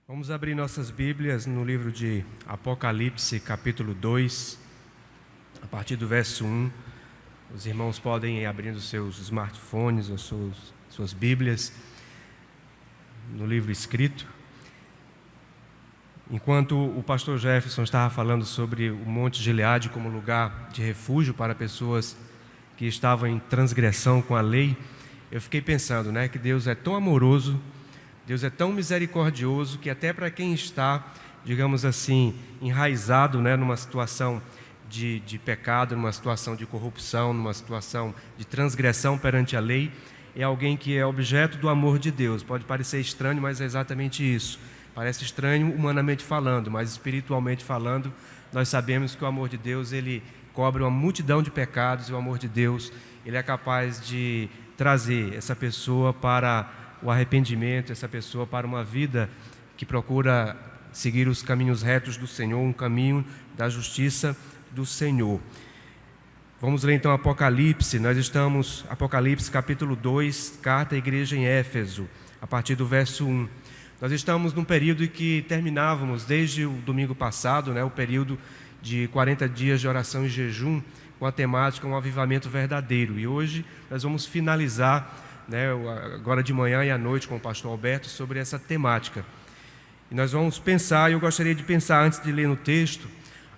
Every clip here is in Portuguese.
Vamos abrir nossas Bíblias no livro de Apocalipse, capítulo 2, a partir do verso 1. Os irmãos podem ir abrindo seus smartphones ou suas Bíblias no livro escrito. Enquanto o pastor Jefferson estava falando sobre o Monte Gileade como lugar de refúgio para pessoas que estavam em transgressão com a lei, eu fiquei pensando, que Deus é tão amoroso, Deus é tão misericordioso que até para quem está, digamos assim, enraizado, numa situação de pecado, numa situação de corrupção, numa situação de transgressão perante a lei, é alguém que é objeto do amor de Deus. Pode parecer estranho, mas é exatamente isso. Parece estranho humanamente falando, mas espiritualmente falando, nós sabemos que o amor de Deus, ele cobre uma multidão de pecados, e o amor de Deus, ele é capaz de trazer essa pessoa para o arrependimento, essa pessoa para uma vida que procura seguir os caminhos retos do Senhor, um caminho da justiça do Senhor. Vamos ler então Apocalipse. Nós estamos, Apocalipse capítulo 2, carta à igreja em Éfeso, a partir do verso 1. Nós estamos num período em que terminávamos, desde o domingo passado, o período de 40 dias de oração e jejum, com a temática Um Avivamento Verdadeiro. E hoje nós vamos finalizar, agora de manhã e à noite, com o pastor Alberto, sobre essa temática. E nós vamos pensar, e eu gostaria de pensar, antes de ler no texto,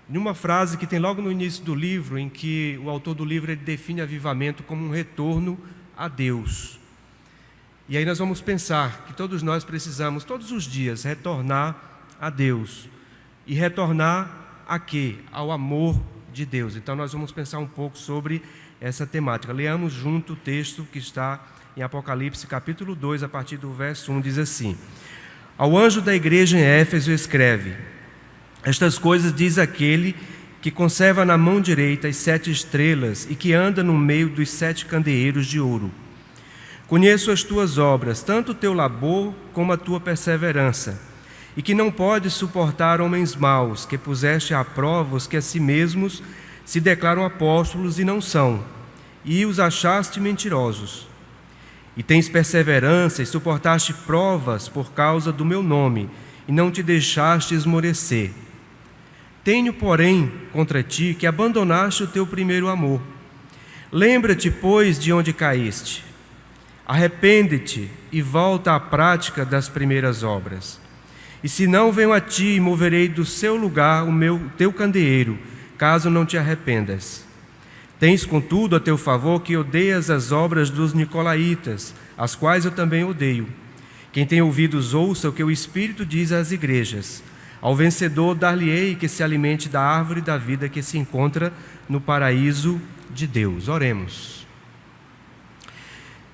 numa frase que tem logo no início do livro, em que o autor do livro ele define avivamento como um retorno a Deus. E aí nós vamos pensar que todos nós precisamos, todos os dias, retornar a Deus. E retornar a quê? Ao amor de Deus. Então nós vamos pensar um pouco sobre essa temática. Leamos junto o texto que está em Apocalipse capítulo 2, a partir do verso 1, diz assim: Ao anjo da igreja em Éfeso escreve: Estas coisas diz aquele que conserva na mão direita as 7 estrelas e que anda no meio dos 7 candeeiros de ouro. Conheço as tuas obras, tanto o teu labor como a tua perseverança, e que não podes suportar homens maus, que puseste à prova os que a si mesmos se declaram apóstolos e não são, e os achaste mentirosos. E tens perseverança e suportaste provas por causa do meu nome, e não te deixaste esmorecer. Tenho, porém, contra ti que abandonaste o teu primeiro amor. Lembra-te, pois, de onde caíste. Arrepende-te e volta à prática das primeiras obras. E se não, venho a ti e moverei do seu lugar o teu candeeiro, caso não te arrependas. Tens, contudo, a teu favor que odeias as obras dos nicolaítas, as quais eu também odeio. Quem tem ouvidos, ouça o que o Espírito diz às igrejas. Ao vencedor dar-lhe-ei que se alimente da árvore da vida que se encontra no paraíso de Deus. Oremos.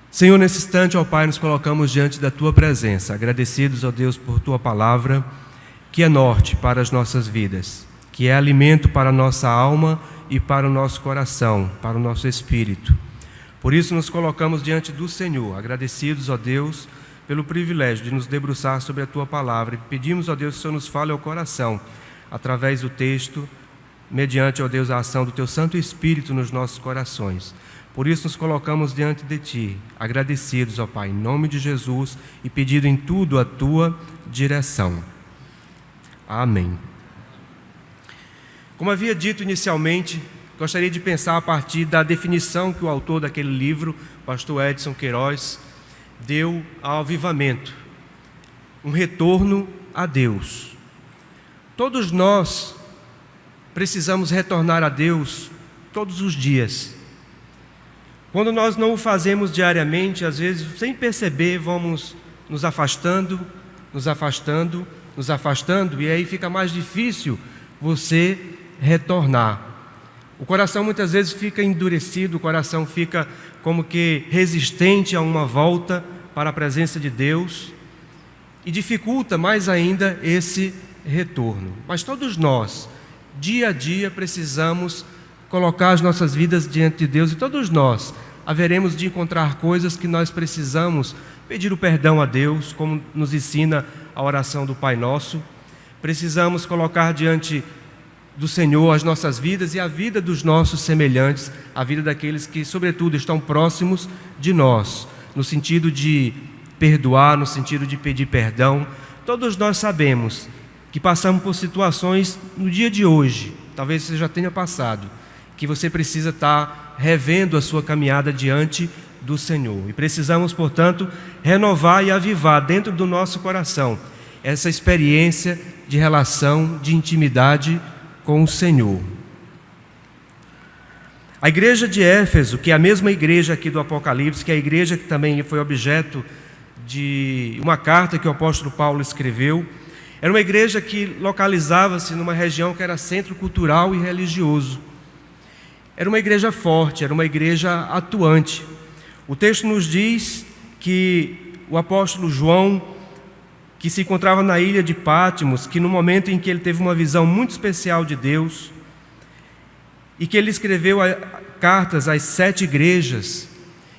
Senhor, nesse instante, ó Pai, nos colocamos diante da Tua presença, agradecidos, ó Deus, por Tua palavra, que é norte para as nossas vidas, que é alimento para a nossa alma e para o nosso coração, para o nosso espírito. Por isso nos colocamos diante do Senhor, agradecidos, ó Deus, pelo privilégio de nos debruçar sobre a Tua palavra, e pedimos, ó Deus, que o Senhor nos fale ao coração, através do texto, mediante, ó Deus, a ação do Teu Santo Espírito nos nossos corações. Por isso nos colocamos diante de Ti, agradecidos, ó Pai, em nome de Jesus, e pedindo em tudo a Tua direção. Amém. Como havia dito inicialmente, gostaria de pensar a partir da definição que o autor daquele livro, o pastor Edson Queiroz, deu ao avivamento. Um retorno a Deus. Todos nós precisamos retornar a Deus todos os dias. Quando nós não o fazemos diariamente, às vezes, sem perceber, vamos nos afastando, e aí fica mais difícil você retornar. O coração muitas vezes fica endurecido, o coração fica como que resistente a uma volta para a presença de Deus e dificulta mais ainda esse retorno. Mas todos nós, dia a dia, precisamos colocar as nossas vidas diante de Deus, e todos nós haveremos de encontrar coisas que nós precisamos pedir o perdão a Deus, como nos ensina a oração do Pai Nosso. Precisamos colocar diante do Senhor as nossas vidas e a vida dos nossos semelhantes, a vida daqueles que, sobretudo, estão próximos de nós, no sentido de perdoar, no sentido de pedir perdão, todos nós sabemos que passamos por situações no dia de hoje, talvez você já tenha passado, que você precisa estar revendo a sua caminhada diante do Senhor. E precisamos, portanto, renovar e avivar dentro do nosso coração essa experiência de relação, de intimidade com o Senhor. A igreja de Éfeso, que é a mesma igreja aqui do Apocalipse, que é a igreja que também foi objeto de uma carta que o apóstolo Paulo escreveu, era uma igreja que localizava-se numa região que era centro cultural e religioso. Era uma igreja forte, era uma igreja atuante. O texto nos diz que o apóstolo João, que se encontrava na ilha de Patmos, que no momento em que ele teve uma visão muito especial de Deus, e que ele escreveu cartas às 7 igrejas,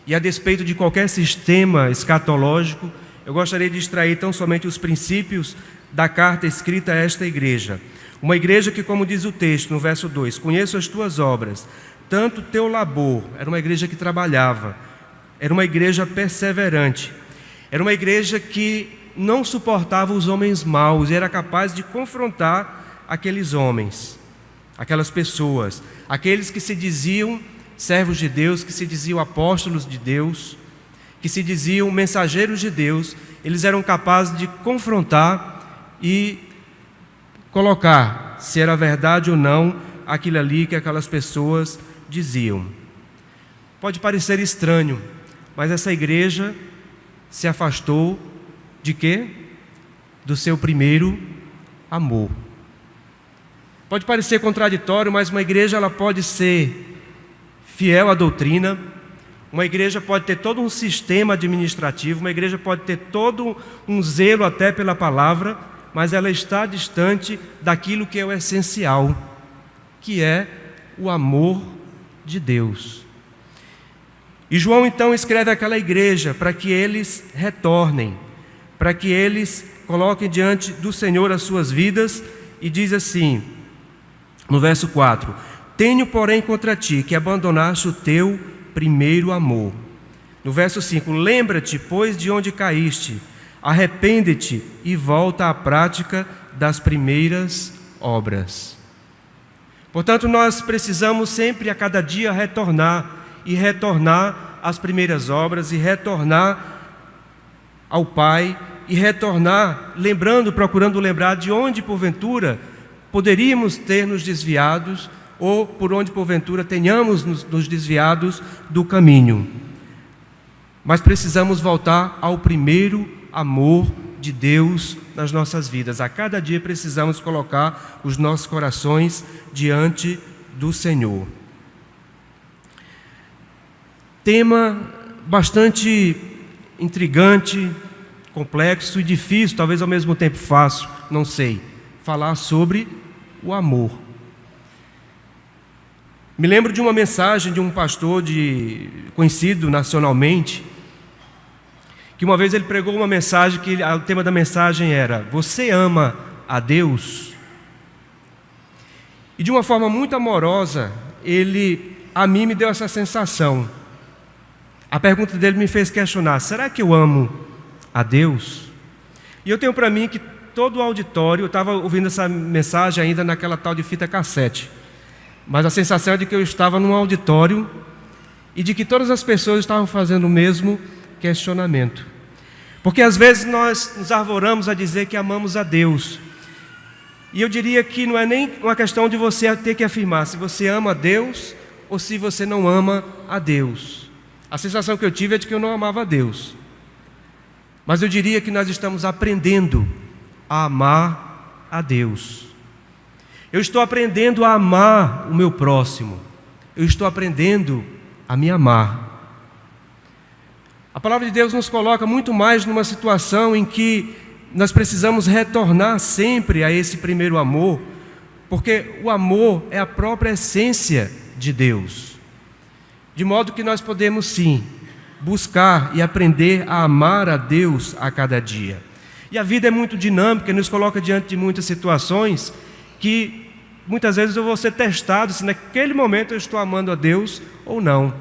e a despeito de qualquer sistema escatológico, eu gostaria de extrair tão somente os princípios da carta escrita a esta igreja. Uma igreja que, como diz o texto no verso 2, conheço as tuas obras, tanto teu labor, era uma igreja que trabalhava, era uma igreja perseverante, era uma igreja que não suportava os homens maus e era capaz de confrontar aqueles homens, aquelas pessoas, aqueles que se diziam servos de Deus, que se diziam apóstolos de Deus, que se diziam mensageiros de Deus. Eles eram capazes de confrontar e colocar se era verdade ou não aquilo ali que aquelas pessoas diziam. Pode parecer estranho, mas essa igreja se afastou de quê? Do seu primeiro amor. Pode parecer contraditório, mas uma igreja ela pode ser fiel à doutrina, uma igreja pode ter todo um sistema administrativo, uma igreja pode ter todo um zelo até pela palavra, mas ela está distante daquilo que é o essencial, que é o amor de Deus. E João então escreve àquela igreja para que eles retornem, para que eles coloquem diante do Senhor as suas vidas, e diz assim, no verso 4, tenho, porém, contra ti que abandonaste o teu primeiro amor. No verso 5, lembra-te, pois, de onde caíste, arrepende-te e volta à prática das primeiras obras. Portanto, nós precisamos sempre, a cada dia, retornar às primeiras obras, e retornar ao Pai, e retornar procurando lembrar de onde, porventura, poderíamos ter nos desviados, ou por onde, porventura, tenhamos nos desviados do caminho. Mas precisamos voltar ao primeiro amor de Deus nas nossas vidas. A cada dia precisamos colocar os nossos corações diante do Senhor. Tema bastante intrigante, complexo e difícil, talvez ao mesmo tempo fácil, não sei, falar sobre o amor. Me lembro de uma mensagem de um pastor conhecido nacionalmente, que uma vez ele pregou uma mensagem que o tema da mensagem era: você ama a Deus? E de uma forma muito amorosa, a mim me deu essa sensação. A pergunta dele me fez questionar: será que eu amo a Deus? E eu tenho para mim que todo o auditório, eu estava ouvindo essa mensagem ainda naquela tal de fita cassete, mas a sensação é de que eu estava num auditório e de que todas as pessoas estavam fazendo o mesmo questionamento. Porque às vezes nós nos arvoramos a dizer que amamos a Deus. E eu diria que não é nem uma questão de você ter que afirmar se você ama a Deus ou se você não ama a Deus. A sensação que eu tive é de que eu não amava a Deus. Mas eu diria que nós estamos aprendendo a amar a Deus. Eu estou aprendendo a amar o meu próximo. Eu estou aprendendo a me amar. A palavra de Deus nos coloca muito mais numa situação em que nós precisamos retornar sempre a esse primeiro amor, porque o amor é a própria essência de Deus. De modo que nós podemos sim buscar e aprender a amar a Deus a cada dia. E a vida é muito dinâmica, nos coloca diante de muitas situações que muitas vezes eu vou ser testado se naquele momento eu estou amando a Deus ou não,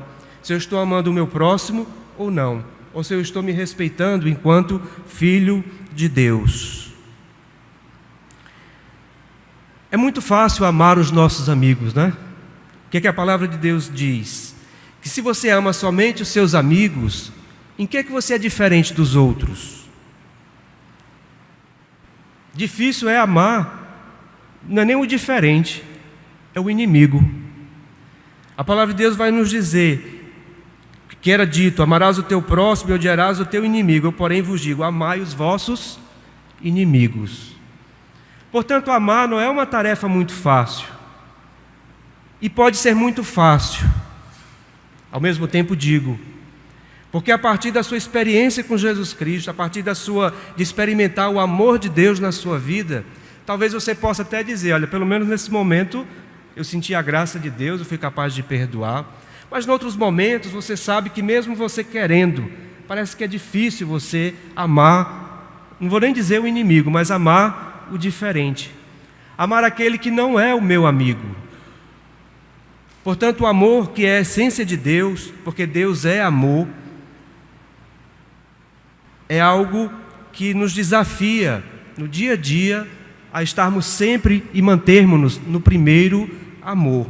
se eu estou amando o meu próximo ou não, ou se eu estou me respeitando enquanto filho de Deus. É muito fácil amar os nossos amigos, né? O que é que a palavra de Deus diz? Que se você ama somente os seus amigos, em que é que você é diferente dos outros? Difícil é amar, não é nem o diferente, é o inimigo. A palavra de Deus vai nos dizer que era dito: amarás o teu próximo e odiarás o teu inimigo. Eu, porém, vos digo: amai os vossos inimigos. Portanto, amar não é uma tarefa muito fácil. E pode ser muito fácil. Ao mesmo tempo digo, porque a partir da sua experiência com Jesus Cristo, a partir de experimentar o amor de Deus na sua vida, talvez você possa até dizer: olha, pelo menos nesse momento eu senti a graça de Deus, eu fui capaz de perdoar. Mas em outros momentos você sabe que mesmo você querendo, parece que é difícil você amar, não vou nem dizer o inimigo, mas amar o diferente, amar aquele que não é o meu amigo. Portanto, o amor, que é a essência de Deus, porque Deus é amor, é algo que nos desafia no dia a dia a estarmos sempre e mantermos-nos no primeiro amor.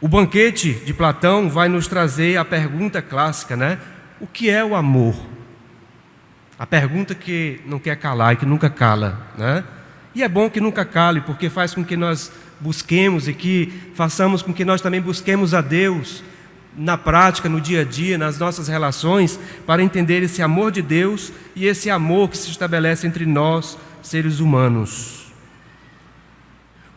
O banquete de Platão vai nos trazer a pergunta clássica, né? O que é o amor? A pergunta que não quer calar e que nunca cala, né? E é bom que nunca cale, porque faz com que nós busquemos e que façamos com que nós também busquemos a Deus na prática, no dia a dia, nas nossas relações, para entender esse amor de Deus e esse amor que se estabelece entre nós, seres humanos.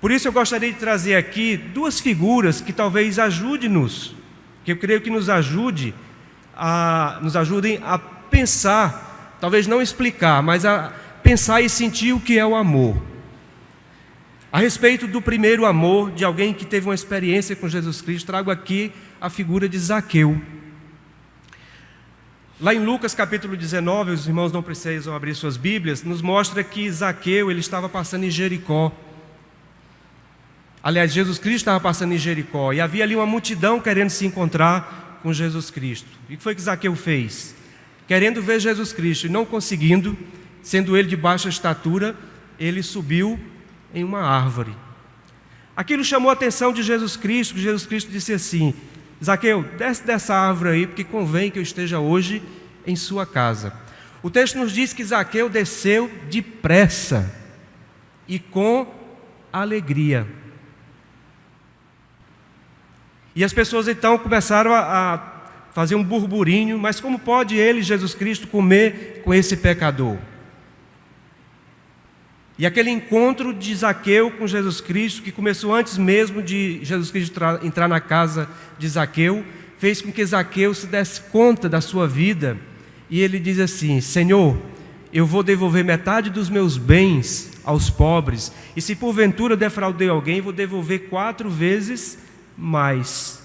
Por isso eu gostaria de trazer aqui duas figuras que talvez ajude-nos, que eu creio que nos ajudem a pensar, talvez não explicar, mas a pensar e sentir o que é o amor. A respeito do primeiro amor, de alguém que teve uma experiência com Jesus Cristo, trago aqui a figura de Zaqueu. Lá em Lucas capítulo 19, os irmãos não precisam abrir suas Bíblias, nos mostra que Zaqueu, ele estava passando em Jericó. Aliás, Jesus Cristo estava passando em Jericó, e havia ali uma multidão querendo se encontrar com Jesus Cristo. E o que foi que Zaqueu fez? Querendo ver Jesus Cristo e não conseguindo, sendo ele de baixa estatura, ele subiu em uma árvore. Aquilo chamou a atenção de Jesus Cristo, que Jesus Cristo disse assim: Zaqueu, desce dessa árvore aí, porque convém que eu esteja hoje em sua casa. O texto nos diz que Zaqueu desceu depressa e com alegria. E as pessoas então começaram a fazer um burburinho: mas como pode ele, Jesus Cristo, comer com esse pecador? E aquele encontro de Zaqueu com Jesus Cristo, que começou antes mesmo de Jesus Cristo entrar na casa de Zaqueu, fez com que Zaqueu se desse conta da sua vida, e ele diz assim: Senhor, eu vou devolver metade dos meus bens aos pobres, e se porventura defraudei alguém, vou devolver 4 vezes mais.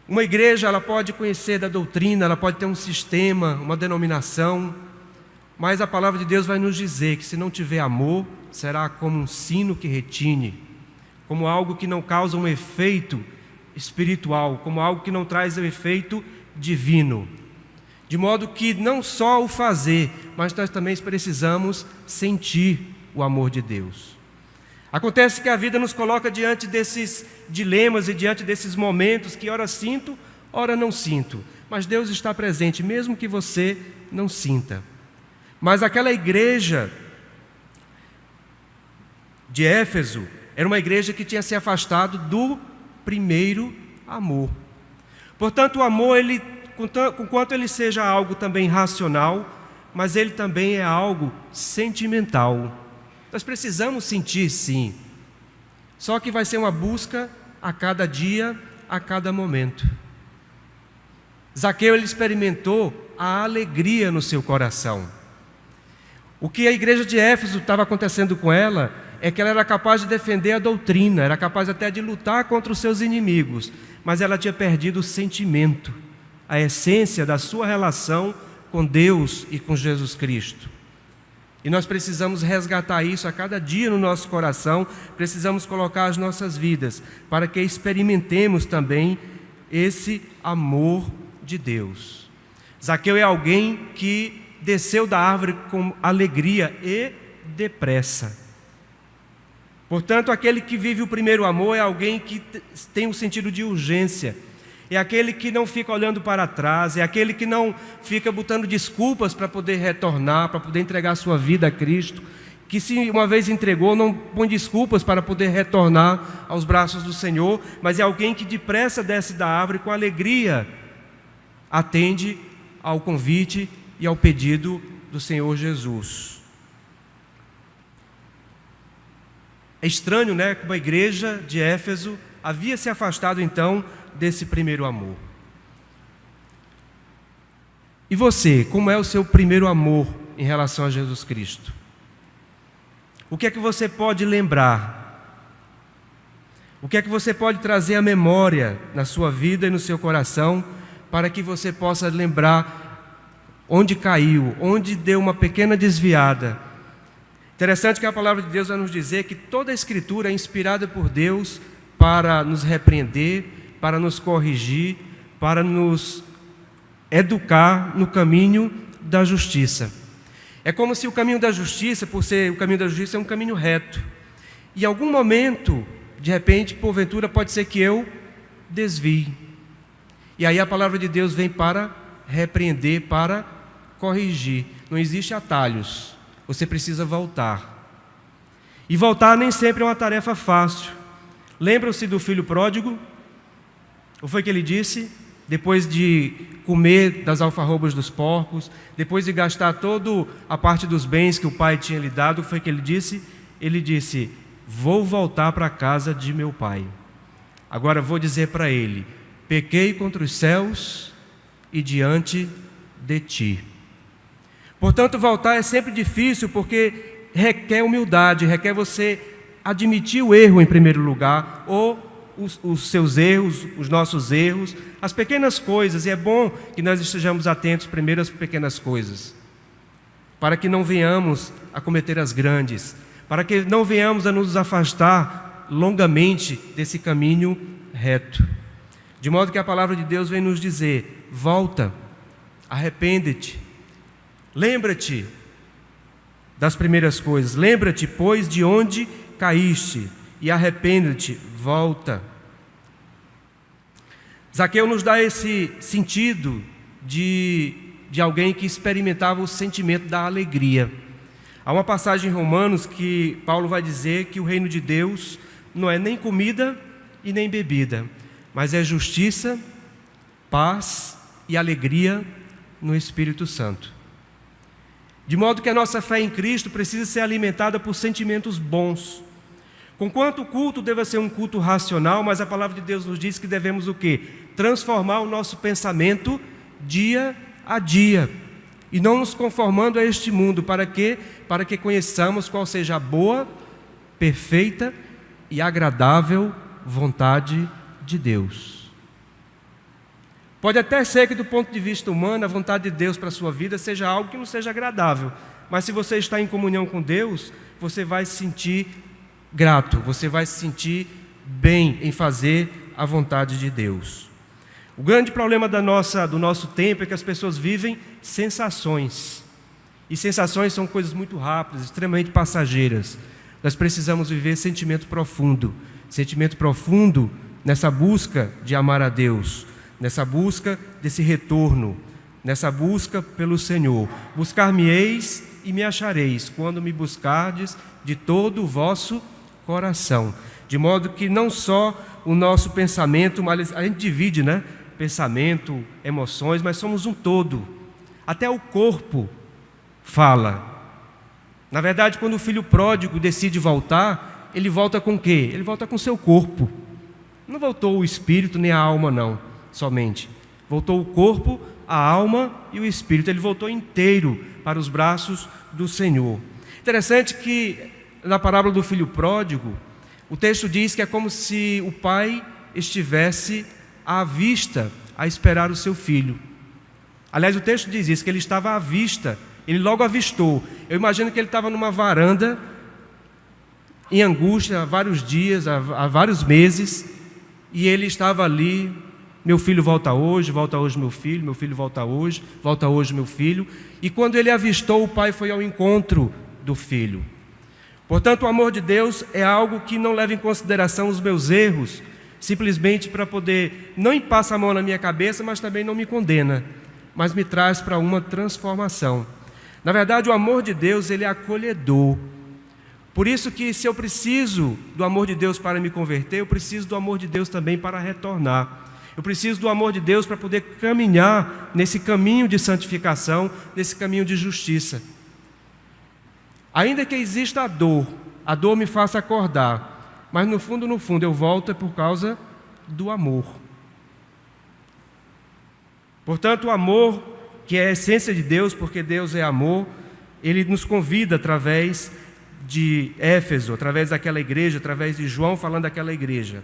Uma igreja, ela pode conhecer da doutrina, ela pode ter um sistema, uma denominação, mas a palavra de Deus vai nos dizer que se não tiver amor, será como um sino que retine, como algo que não causa um efeito espiritual, como algo que não traz um efeito divino. De modo que não só o fazer, mas nós também precisamos sentir o amor de Deus. Acontece que a vida nos coloca diante desses dilemas e diante desses momentos que ora sinto, ora não sinto, mas Deus está presente, mesmo que você não sinta. Mas aquela igreja de Éfeso era uma igreja que tinha se afastado do primeiro amor. Portanto, o amor, ele, conquanto ele seja algo também racional, mas ele também é algo sentimental. Nós precisamos sentir, sim, só que vai ser uma busca a cada dia, a cada momento. Zaqueu, ele experimentou a alegria no seu coração. O que a igreja de Éfeso estava acontecendo com ela é que ela era capaz de defender a doutrina, era capaz até de lutar contra os seus inimigos, mas ela tinha perdido o sentimento, a essência da sua relação com Deus e com Jesus Cristo. E nós precisamos resgatar isso a cada dia no nosso coração, precisamos colocar as nossas vidas para que experimentemos também esse amor de Deus. Zaqueu é alguém que desceu da árvore com alegria e depressa. Portanto, aquele que vive o primeiro amor é alguém que tem um sentido de urgência, é aquele que não fica olhando para trás, é aquele que não fica botando desculpas para poder retornar, para poder entregar a sua vida a Cristo, que se uma vez entregou, não põe desculpas para poder retornar aos braços do Senhor, mas é alguém que depressa desce da árvore com alegria, atende ao convite e ao pedido do Senhor Jesus. É estranho, né, que uma igreja de Éfeso havia se afastado então desse primeiro amor. E você, como é o seu primeiro amor em relação a Jesus Cristo? O que é que você pode lembrar? O que é que você pode trazer à memória na sua vida e no seu coração, para que você possa lembrar onde caiu, onde deu uma pequena desviada? Interessante que a palavra de Deus vai nos dizer que toda a Escritura é inspirada por Deus para nos repreender, para nos corrigir, para nos educar no caminho da justiça. É como se o caminho da justiça, por ser o caminho da justiça, é um caminho reto. E em algum momento, de repente, porventura, pode ser que eu desvie. E aí a palavra de Deus vem para repreender, para corrigir. Não existe atalhos. Você precisa voltar. E voltar nem sempre é uma tarefa fácil. Lembram-se do filho pródigo? O que foi que ele disse? Depois de comer das alfarrobas dos porcos, depois de gastar toda a parte dos bens que o pai tinha lhe dado, o que foi que ele disse? Ele disse: vou voltar para a casa de meu pai. Agora vou dizer para ele: pequei contra os céus e diante de ti. Portanto, voltar é sempre difícil, porque requer humildade, requer você admitir o erro em primeiro lugar, ou os seus erros, os nossos erros, as pequenas coisas, e é bom que nós estejamos atentos primeiro às pequenas coisas, para que não venhamos a cometer as grandes, para que não venhamos a nos afastar longamente desse caminho reto. De modo que a palavra de Deus vem nos dizer: volta, arrepende-te, lembra-te das primeiras coisas, lembra-te, pois, de onde caíste, e arrepende-te, volta. Zaqueu nos dá esse sentido de alguém que experimentava o sentimento da alegria. Há uma passagem em Romanos que Paulo vai dizer que o reino de Deus não é nem comida e nem bebida, mas é justiça, paz e alegria no Espírito Santo. De modo que a nossa fé em Cristo precisa ser alimentada por sentimentos bons. Conquanto o culto deva ser um culto racional, mas a palavra de Deus nos diz que devemos o quê? Transformar o nosso pensamento dia a dia, e não nos conformando a este mundo. Para quê? Para que conheçamos qual seja a boa, perfeita e agradável vontade de Deus. Pode até ser que, do ponto de vista humano, a vontade de Deus para a sua vida seja algo que não seja agradável, mas se você está em comunhão com Deus, você vai se sentir grato, você vai se sentir bem em fazer a vontade de Deus. O grande problema do nosso tempo é que as pessoas vivem sensações, e sensações são coisas muito rápidas, extremamente passageiras. Nós precisamos viver sentimento profundo nessa busca de amar a Deus, nessa busca desse retorno, nessa busca pelo Senhor. Buscar-me-eis e me achareis, quando me buscardes de todo o vosso coração. De modo que não só o nosso pensamento, mas a gente divide, né? Pensamento, emoções, mas somos um todo. Até o corpo fala. Na verdade, quando o filho pródigo decide voltar, ele volta com o quê? Ele volta com o seu corpo. Não voltou o espírito nem a alma, não, somente. Voltou o corpo, a alma e o espírito. Ele voltou inteiro para os braços do Senhor. Interessante que na parábola do filho pródigo, o texto diz que é como se o pai estivesse à vista, a esperar o seu filho. Aliás, o texto diz isso, que ele estava à vista, ele logo avistou. Eu imagino que ele estava numa varanda, em angústia, há vários dias, há vários meses, e ele estava ali meu filho volta hoje meu filho volta hoje meu filho. E quando ele avistou, o pai foi ao encontro do filho. Portanto, o amor de Deus é algo que não leva em consideração os meus erros, simplesmente para poder, não passa a mão na minha cabeça, mas também não me condena, mas me traz para uma transformação. Na verdade, o amor de Deus, ele é acolhedor. Por isso que se eu preciso do amor de Deus para me converter, eu preciso do amor de Deus também para retornar. Eu preciso do amor de Deus para poder caminhar nesse caminho de santificação, nesse caminho de justiça. Ainda que exista a dor me faça acordar, mas no fundo, eu volto por causa do amor. Portanto, o amor, que é a essência de Deus, porque Deus é amor, Ele nos convida através de Éfeso, através daquela igreja, através de João falando daquela igreja,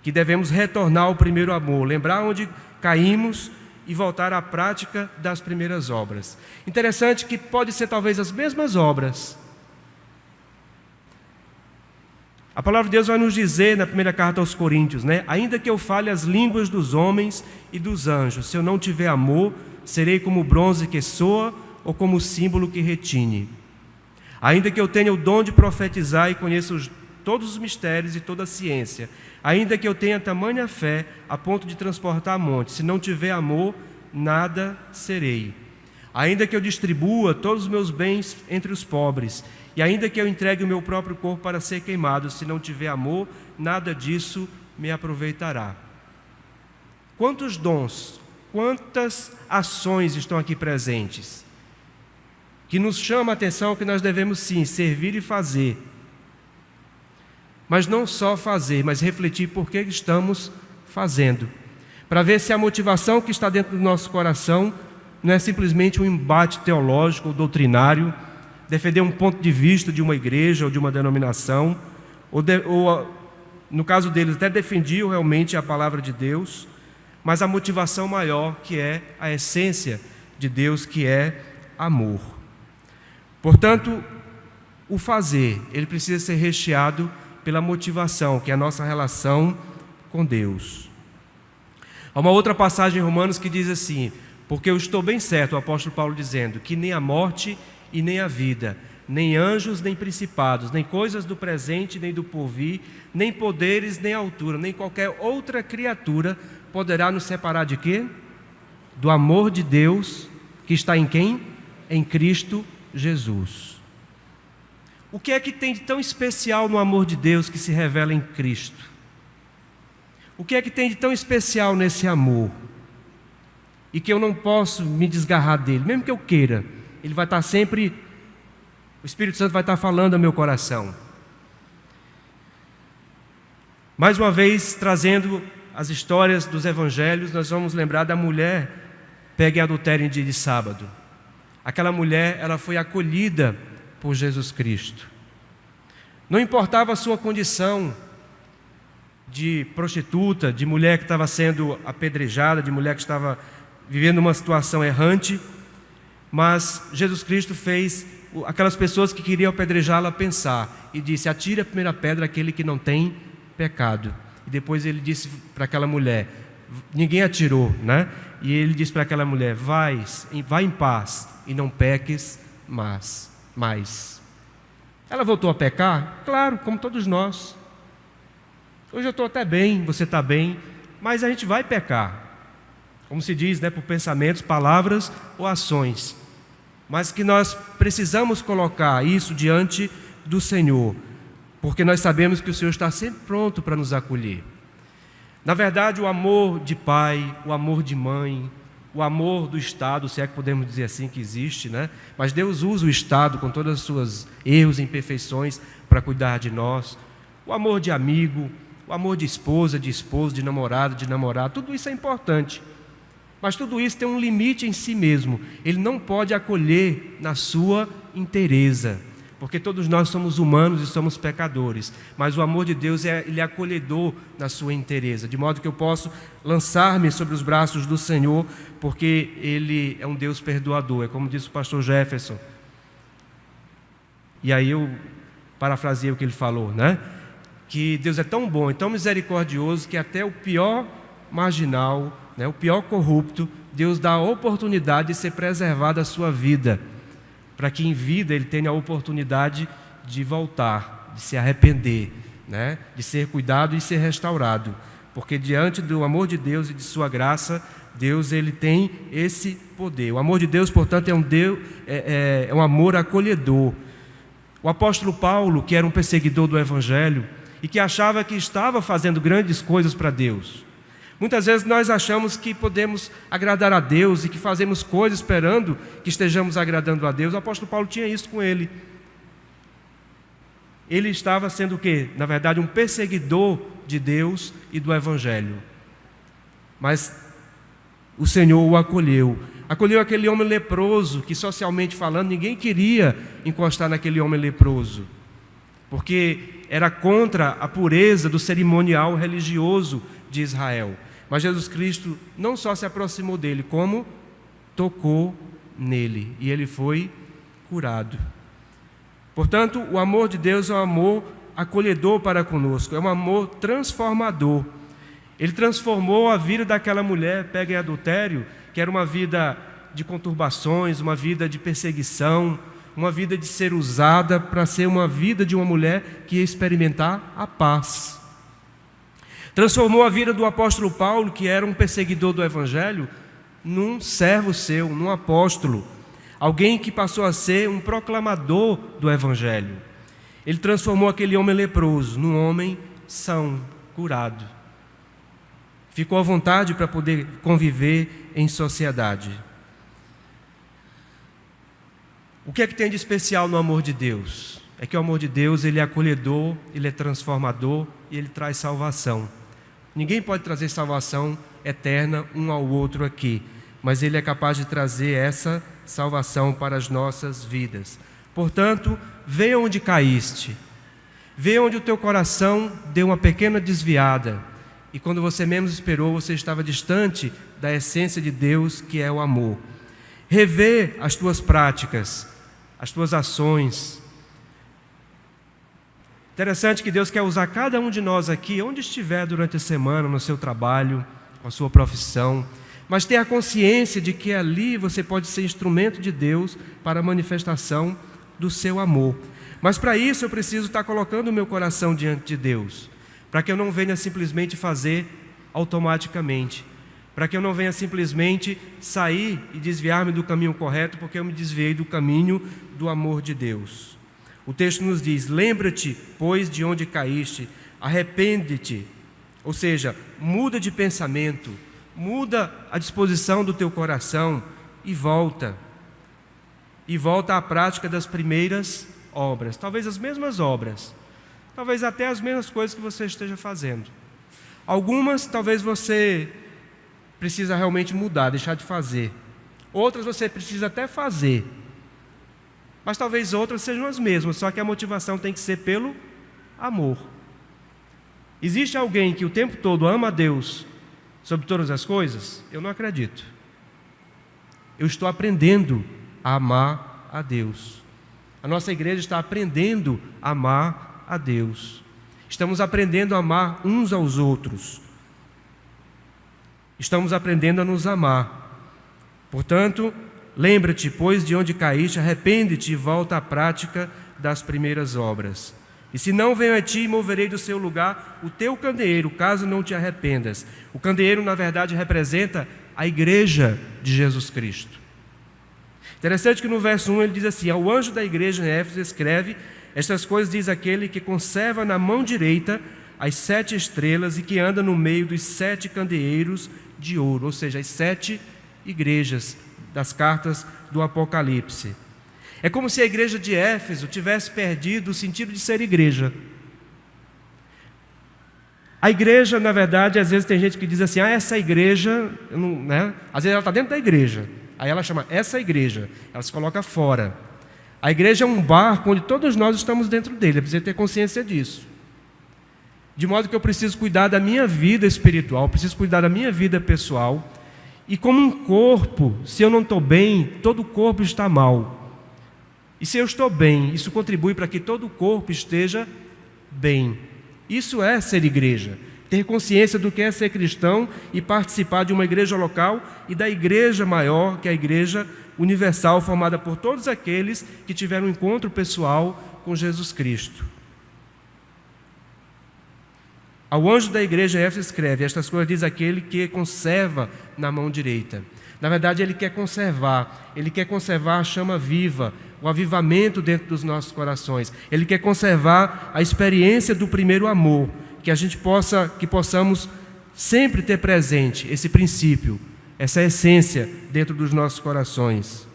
que devemos retornar ao primeiro amor, lembrar onde caímos e voltar à prática das primeiras obras. Interessante que pode ser talvez as mesmas obras. A palavra de Deus vai nos dizer na primeira carta aos Coríntios, ainda que eu fale as línguas dos homens e dos anjos, se eu não tiver amor, serei como o bronze que soa ou como o símbolo que retine. Ainda que eu tenha o dom de profetizar e conheça todos os mistérios e toda a ciência, ainda que eu tenha tamanha fé a ponto de transportar montes, se não tiver amor, nada serei. Ainda que eu distribua todos os meus bens entre os pobres, e ainda que eu entregue o meu próprio corpo para ser queimado, se não tiver amor, nada disso me aproveitará. Quantos dons, quantas ações estão aqui presentes, que nos chama a atenção que nós devemos sim servir e fazer, mas não só fazer, mas refletir por que estamos fazendo, para ver se a motivação que está dentro do nosso coração não é simplesmente um embate teológico ou doutrinário, defender um ponto de vista de uma igreja ou de uma denominação, ou no caso deles até defendiam realmente a palavra de Deus, mas a motivação maior, que é a essência de Deus, que é amor. Portanto, o fazer, ele precisa ser recheado pela motivação, que é a nossa relação com Deus. Há uma outra passagem em Romanos que diz assim: porque eu estou bem certo, o apóstolo Paulo dizendo, que nem a morte e nem a vida, nem anjos, nem principados, nem coisas do presente, nem do porvir, nem poderes, nem altura, nem qualquer outra criatura poderá nos separar de quê? Do amor de Deus, que está em quem? Em Cristo Jesus. O que é que tem de tão especial no amor de Deus que se revela em Cristo? O que é que tem de tão especial nesse amor? E que eu não posso me desgarrar dele, mesmo que eu queira. Ele vai estar sempre, o Espírito Santo vai estar falando ao meu coração. Mais uma vez, trazendo as histórias dos evangelhos, nós vamos lembrar da mulher pega em adultério em dia de sábado. Aquela mulher, ela foi acolhida por Jesus Cristo. Não importava a sua condição de prostituta, de mulher que estava sendo apedrejada, de mulher que estava vivendo uma situação errante, mas Jesus Cristo fez aquelas pessoas que queriam apedrejá-la pensar e disse: atire a primeira pedra aquele que não tem pecado. E depois ele disse para aquela mulher, ninguém atirou, E ele disse para aquela mulher: vai em paz e não peques mais. Ela voltou a pecar? Claro, como todos nós. Hoje eu estou até bem, você está bem, mas a gente vai pecar. Como se diz, por pensamentos, palavras ou ações. Mas que nós precisamos colocar isso diante do Senhor, porque nós sabemos que o Senhor está sempre pronto para nos acolher. Na verdade, o amor de pai, o amor de mãe, o amor do Estado, se é que podemos dizer assim que existe, Mas Deus usa o Estado com todos os seus erros e imperfeições para cuidar de nós. O amor de amigo, o amor de esposa, de esposo, de namorado, tudo isso é importante. Mas tudo isso tem um limite em si mesmo. Ele não pode acolher na sua inteireza, porque todos nós somos humanos e somos pecadores. Mas o amor de Deus ele é acolhedor na sua inteireza, de modo que eu posso lançar-me sobre os braços do Senhor, porque Ele é um Deus perdoador. É como disse o pastor Jefferson. E aí eu parafraseei o que ele falou, Que Deus é tão bom e tão misericordioso que até o pior marginal, né, o pior corrupto, Deus dá a oportunidade de ser preservada a sua vida, para que em vida ele tenha a oportunidade de voltar, de se arrepender, né, de ser cuidado e ser restaurado. Porque diante do amor de Deus e de sua graça, Deus ele tem esse poder. O amor de Deus, portanto, é um amor acolhedor. O apóstolo Paulo, que era um perseguidor do Evangelho e que achava que estava fazendo grandes coisas para Deus. Muitas vezes nós achamos que podemos agradar a Deus e que fazemos coisas esperando que estejamos agradando a Deus. O apóstolo Paulo tinha isso com ele. Ele estava sendo o quê? Na verdade, um perseguidor de Deus e do Evangelho. Mas o Senhor o acolheu. Acolheu aquele homem leproso, que socialmente falando, ninguém queria encostar naquele homem leproso, porque era contra a pureza do cerimonial religioso de Israel. Mas Jesus Cristo não só se aproximou dele, como tocou nele, e ele foi curado. Portanto, o amor de Deus é um amor acolhedor para conosco, é um amor transformador. Ele transformou a vida daquela mulher pega em adultério, que era uma vida de conturbações, uma vida de perseguição, uma vida de ser usada para ser uma vida de uma mulher que ia experimentar a paz. Transformou a vida do apóstolo Paulo, que era um perseguidor do Evangelho, num servo seu, num apóstolo, alguém que passou a ser um proclamador do Evangelho. Ele transformou aquele homem leproso num homem são, curado. Ficou à vontade para poder conviver em sociedade. O que é que tem de especial no amor de Deus? É que o amor de Deus, ele é acolhedor, ele é transformador e ele traz salvação. Ninguém pode trazer salvação eterna um ao outro aqui, mas ele é capaz de trazer essa salvação para as nossas vidas. Portanto, vê onde caíste, vê onde o teu coração deu uma pequena desviada, e quando você menos esperou, você estava distante da essência de Deus, que é o amor. Revê as tuas práticas, as tuas ações. Interessante que Deus quer usar cada um de nós aqui, onde estiver durante a semana, no seu trabalho, com a sua profissão, mas ter a consciência de que ali você pode ser instrumento de Deus para a manifestação do seu amor. Mas para isso eu preciso estar colocando o meu coração diante de Deus, para que eu não venha simplesmente fazer automaticamente, para que eu não venha simplesmente sair e desviar-me do caminho correto, porque eu me desviei do caminho do amor de Deus. O texto nos diz: lembra-te, pois, de onde caíste, arrepende-te, ou seja, muda de pensamento, muda a disposição do teu coração e volta à prática das primeiras obras, talvez as mesmas obras, talvez até as mesmas coisas que você esteja fazendo. Algumas talvez você precisa realmente mudar, deixar de fazer. Outras você precisa até fazer. Mas talvez outras sejam as mesmas, só que a motivação tem que ser pelo amor. Existe alguém que o tempo todo ama a Deus sobre todas as coisas? Eu não acredito. Eu estou aprendendo a amar a Deus. A nossa igreja está aprendendo a amar a Deus. Estamos aprendendo a amar uns aos outros. Estamos aprendendo a nos amar. Portanto, lembra-te, pois, de onde caíste, arrepende-te e volta à prática das primeiras obras. E se não venho a ti, moverei do seu lugar o teu candeeiro, caso não te arrependas. O candeeiro, na verdade, representa a igreja de Jesus Cristo. Interessante que no verso 1 ele diz assim: ao anjo da igreja em Éfeso escreve: estas coisas diz aquele que conserva na mão direita as 7 estrelas e que anda no meio dos 7 candeeiros de ouro, ou seja, as 7 igrejas das cartas do Apocalipse. É como se a igreja de Éfeso tivesse perdido o sentido de ser igreja. A igreja, na verdade, às vezes tem gente que diz assim: essa igreja, né? Às vezes ela está dentro da igreja, aí ela chama essa igreja, ela se coloca fora. A igreja é um barco onde todos nós estamos dentro dele, eu preciso ter consciência disso. De modo que eu preciso cuidar da minha vida espiritual, preciso cuidar da minha vida pessoal. E como um corpo, se eu não estou bem, todo o corpo está mal. E se eu estou bem, isso contribui para que todo o corpo esteja bem. Isso é ser igreja. ter consciência do que é ser cristão e participar de uma igreja local e da igreja maior, que é a igreja universal, formada por todos aqueles que tiveram um encontro pessoal com Jesus Cristo. Ao anjo da igreja em Éfeso escreve: estas coisas diz aquele que conserva na mão direita. Na verdade, ele quer conservar a chama viva, o avivamento dentro dos nossos corações. Ele quer conservar a experiência do primeiro amor, que possamos sempre ter presente esse princípio, essa essência dentro dos nossos corações.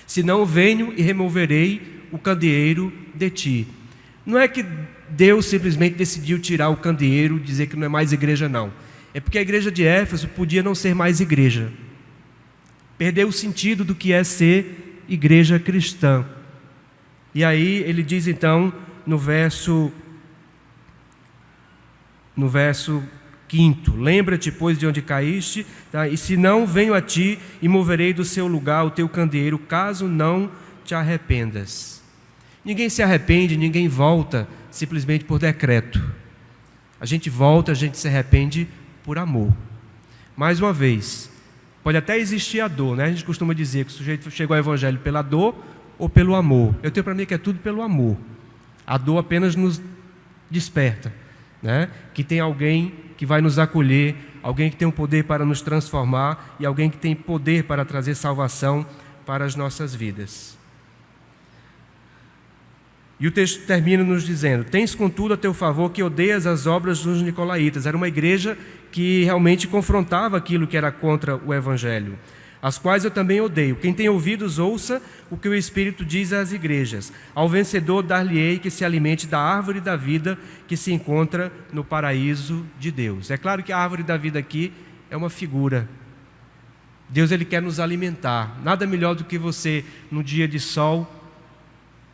Senão venho e removerei o candeeiro de ti. Não é que Deus simplesmente decidiu tirar o candeeiro, dizer que não é mais igreja, não. É porque a igreja de Éfeso podia não ser mais igreja. Perdeu o sentido do que é ser igreja cristã. E aí ele diz então, no verso 5: lembra-te, pois, de onde caíste, tá? E se não, venho a ti e moverei do seu lugar o teu candeeiro, caso não te arrependas. Ninguém se arrepende, ninguém volta simplesmente por decreto. A gente volta, a gente se arrepende por amor. Mais uma vez, pode até existir a dor, né? A gente costuma dizer que o sujeito chegou ao evangelho pela dor ou pelo amor. Eu tenho para mim que é tudo pelo amor. A dor apenas nos desperta, né? Que tem alguém que vai nos acolher, alguém que tem o poder para nos transformar e alguém que tem poder para trazer salvação para as nossas vidas. E o texto termina nos dizendo: tens contudo a teu favor que odeias as obras dos nicolaítas. Era uma igreja que realmente confrontava aquilo que era contra o evangelho, as quais eu também odeio. Quem tem ouvidos, ouça o que o Espírito diz às igrejas. Ao vencedor dar-lhe-ei que se alimente da árvore da vida que se encontra no paraíso de Deus. É claro que a árvore da vida aqui é uma figura. Deus, ele quer nos alimentar. Nada melhor do que você, num dia de sol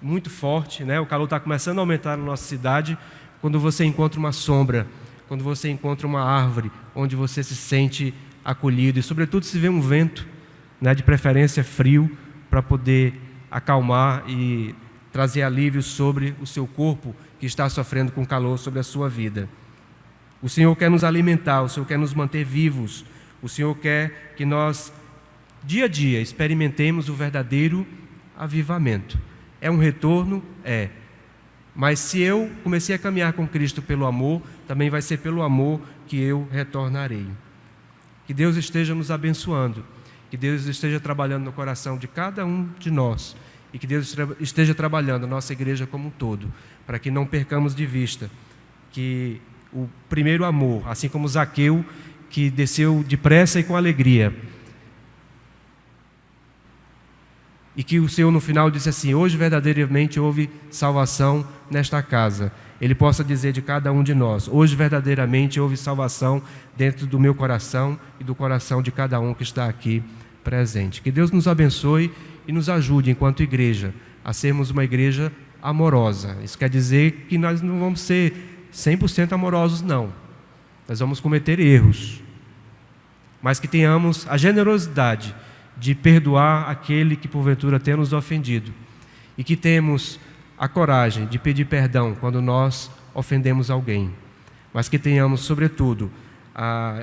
muito forte, né? O calor está começando a aumentar na nossa cidade, quando você encontra uma sombra, quando você encontra uma árvore onde você se sente acolhido e, sobretudo, se vê um vento, né, de preferência frio, para poder acalmar e trazer alívio sobre o seu corpo que está sofrendo com calor, sobre a sua vida. O Senhor quer nos alimentar, o Senhor quer nos manter vivos, o Senhor quer que nós, dia a dia, experimentemos o verdadeiro avivamento. É um retorno? É. Mas se eu comecei a caminhar com Cristo pelo amor, também vai ser pelo amor que eu retornarei. Que Deus esteja nos abençoando, que Deus esteja trabalhando no coração de cada um de nós e que Deus esteja trabalhando na nossa igreja como um todo, para que não percamos de vista que o primeiro amor, assim como Zaqueu, que desceu depressa e com alegria, e que o Senhor no final disse assim: hoje verdadeiramente houve salvação nesta casa. Ele possa dizer de cada um de nós: hoje verdadeiramente houve salvação dentro do meu coração e do coração de cada um que está aqui presente. Que Deus nos abençoe e nos ajude enquanto igreja a sermos uma igreja amorosa. Isso quer dizer que nós não vamos ser 100% amorosos, não. Nós vamos cometer erros, mas que tenhamos a generosidade de perdoar aquele que porventura tenha nos ofendido e que temos a coragem de pedir perdão quando nós ofendemos alguém, mas que tenhamos, sobretudo,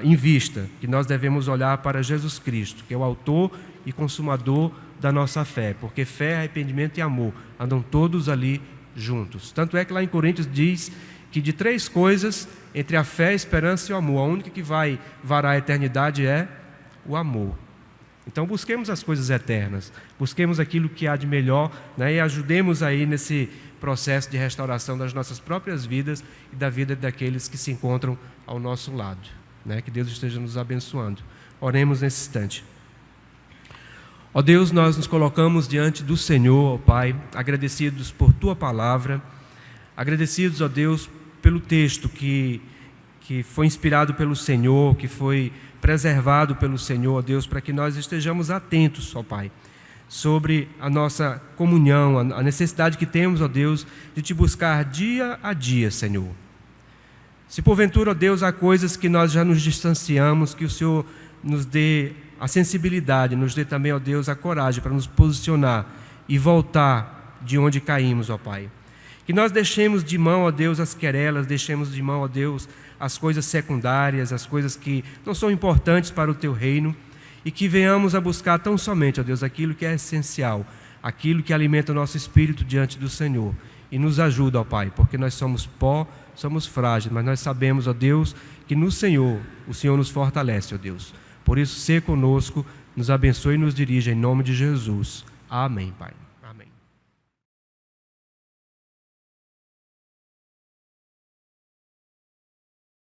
em vista que nós devemos olhar para Jesus Cristo, que é o autor e consumador da nossa fé, porque fé, arrependimento e amor andam todos ali juntos. Tanto é que lá em Coríntios diz que de 3 coisas, entre a fé, a esperança e o amor, a única que vai varar a eternidade é o amor. Então busquemos as coisas eternas, busquemos aquilo que há de melhor, né, e ajudemos aí nesse processo de restauração das nossas próprias vidas e da vida daqueles que se encontram ao nosso lado, né? Que Deus esteja nos abençoando. Oremos nesse instante. Ó Deus, nós nos colocamos diante do Senhor, ó Pai, agradecidos por Tua palavra, agradecidos, ó Deus, pelo texto que foi inspirado pelo Senhor, que foi preservado pelo Senhor, ó Deus, para que nós estejamos atentos, ó Pai, sobre a nossa comunhão, a necessidade que temos, ó Deus, de Te buscar dia a dia, Senhor. Se porventura, ó Deus, há coisas que nós já nos distanciamos, que o Senhor nos dê a sensibilidade, nos dê também, ó Deus, a coragem para nos posicionar e voltar de onde caímos, ó Pai. Que nós deixemos de mão, ó Deus, as querelas, deixemos de mão, ó Deus, as coisas secundárias, as coisas que não são importantes para o Teu reino, e que venhamos a buscar tão somente, ó Deus, aquilo que é essencial, aquilo que alimenta o nosso espírito diante do Senhor. E nos ajuda, ó Pai, porque nós somos pó, somos frágeis, mas nós sabemos, ó Deus, que no Senhor, o Senhor nos fortalece, ó Deus. Por isso, sê conosco, nos abençoe e nos dirija em nome de Jesus. Amém, Pai.